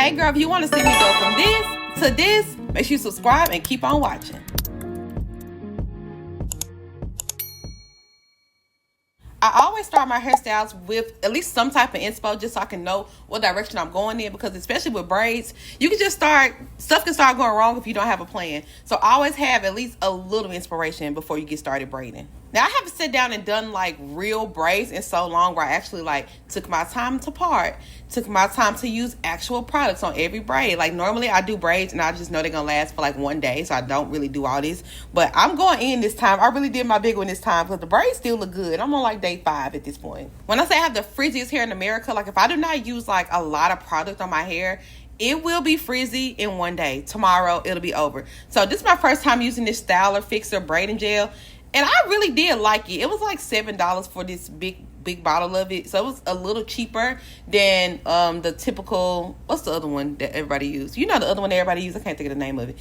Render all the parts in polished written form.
Hey girl, if you want to see me go from this to this, make sure you subscribe and keep on watching. I always start my hairstyles with at least some type of inspo just so I can know what direction I'm going in, because especially with braids, you can just stuff can start going wrong if you don't have a plan. So always have at least a little inspiration before you get started braiding. Now I haven't sat down and done like real braids in so long where I actually like took my time to part, took my time to use actual products on every braid. Like normally I do braids and I just know they're gonna last for like one day, so I don't really do all this. But I'm going in this time. I really did my big one this time because the braids still look good. I'm on like day 5 at this point. When I say I have the frizziest hair in America, like if I do not use like a lot of product on my hair, it will be frizzy in one day. Tomorrow it'll be over. So this is my first time using this styler fixer braiding gel. And I really did like it. It was like $7 for this big bottle of it. So it was a little cheaper than the typical, what's the other one that everybody uses? You know the other one that everybody uses? I can't think of the name of it.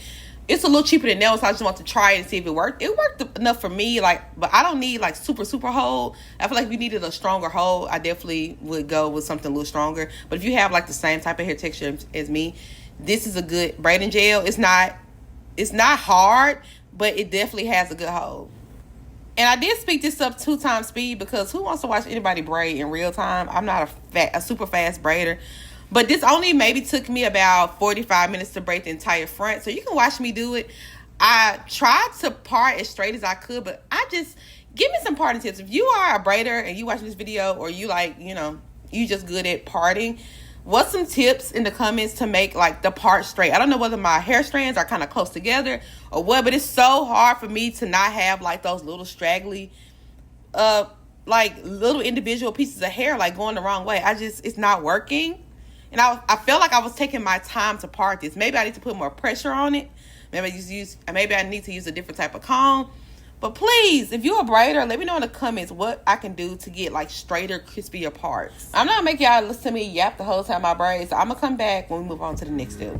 It's a little cheaper than that one, so I just want to try it and see if it worked. It worked enough for me, but I don't need like super hold. I feel like if you needed a stronger hold, I definitely would go with something a little stronger. But if you have like the same type of hair texture as me, this is a good braiding gel. It's not hard, but it definitely has a good hold. And I did speak this up 2 times speed because who wants to watch anybody braid in real time? I'm not a super fast braider. But this only maybe took me about 45 minutes to braid the entire front. So you can watch me do it. I tried to part as straight as I could, but give me some parting tips. If you are a braider and you watching this video, or you you just good at parting, what's some tips in the comments to make like the part straight? I don't know whether my hair strands are kind of close together or what, but it's so hard for me to not have like those little straggly, like little individual pieces of hair like going the wrong way. It's not working. And I felt like I was taking my time to part this. Maybe I need to put more pressure on it. Maybe I need to use a different type of comb. But please, if you're a braider, let me know in the comments what I can do to get like straighter, crispier parts. I'm not gonna make y'all listen to me yap the whole time my braids. So I'm gonna come back when we move on to the next step.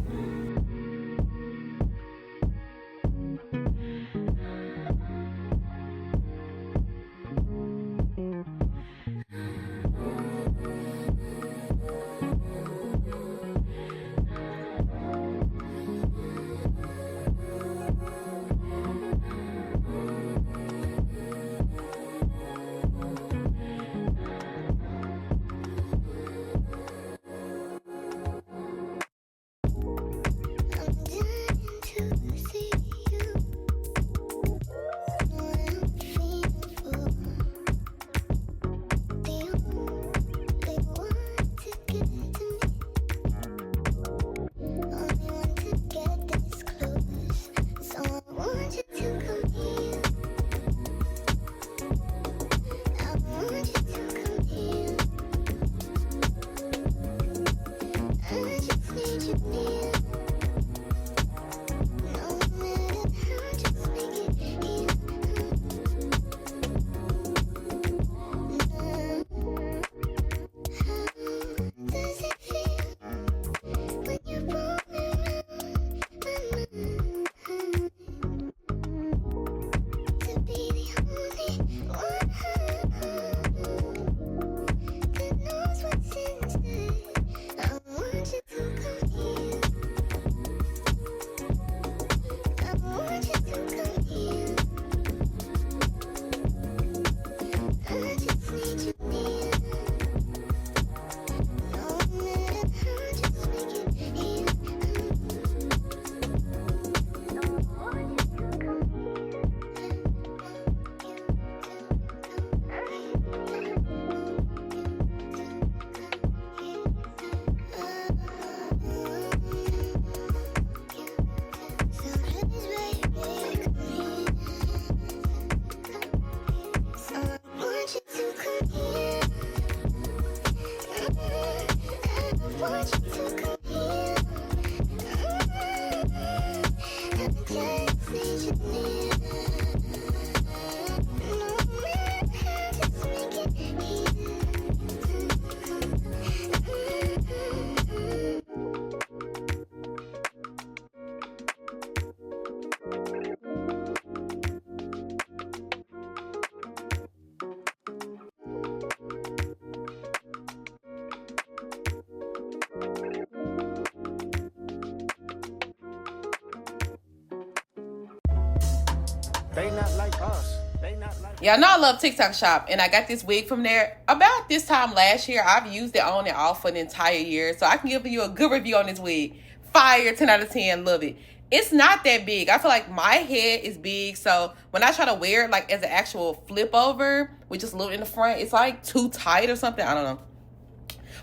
They not like us. They not like. Yeah, I know I love TikTok Shop, and I got this wig from there about this time last year. I've used it on and off for an entire year, so I can give you a good review on this wig. Fire, 10 out of 10, love it. It's not that big. I feel like my head is big, so when I try to wear it like as an actual flip over with just a little in the front, it's like too tight or something. I don't know.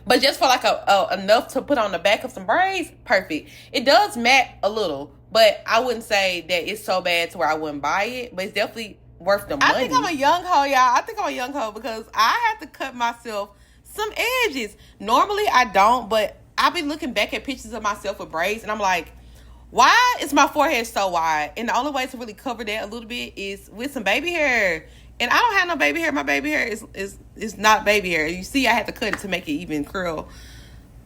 But just for like enough to put on the back of some braids, perfect. It does matte a little, but I wouldn't say that it's so bad to where I wouldn't buy it. But it's definitely worth the money. I think I'm a young hoe, y'all. I think I'm a young hoe because I have to cut myself some edges. Normally I don't, but I've been looking back at pictures of myself with braids, and I'm like, why is my forehead so wide? And the only way to really cover that a little bit is with some baby hair. And I don't have no baby hair. My baby hair is not baby hair. You see, I had to cut it to make it even curl.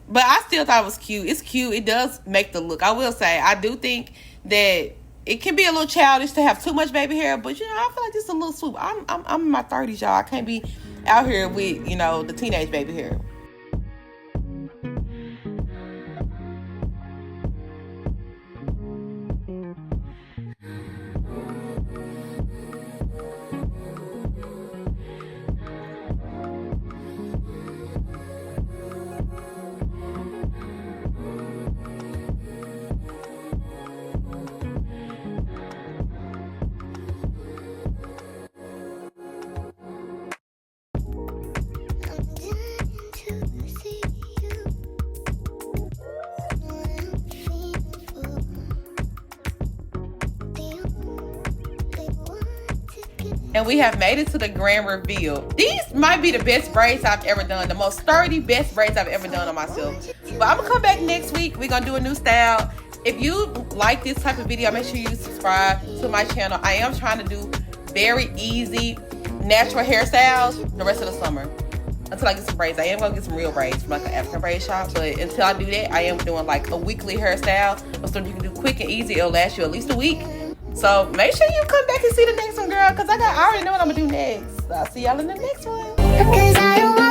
But I still thought it was cute. It's cute. It does make the look. I will say, I do think that it can be a little childish to have too much baby hair. But, you know, I feel like this is a little swoop. I'm in my 30s, y'all. I can't be out here with, you know, the teenage baby hair. And we have made it to the grand reveal. These might be the best braids I've ever done. The most sturdy, best braids I've ever done on myself. But I'm going to come back next week. We're going to do a new style. If you like this type of video, make sure you subscribe to my channel. I am trying to do very easy, natural hairstyles the rest of the summer. Until I get some braids. I am going to get some real braids from like an African braid shop. But until I do that, I am doing like a weekly hairstyle. So you can do quick and easy. It'll last you at least a week. So make sure you come back and see the next one, girl, because I already know what I'm going to do next. I'll see y'all in the next one.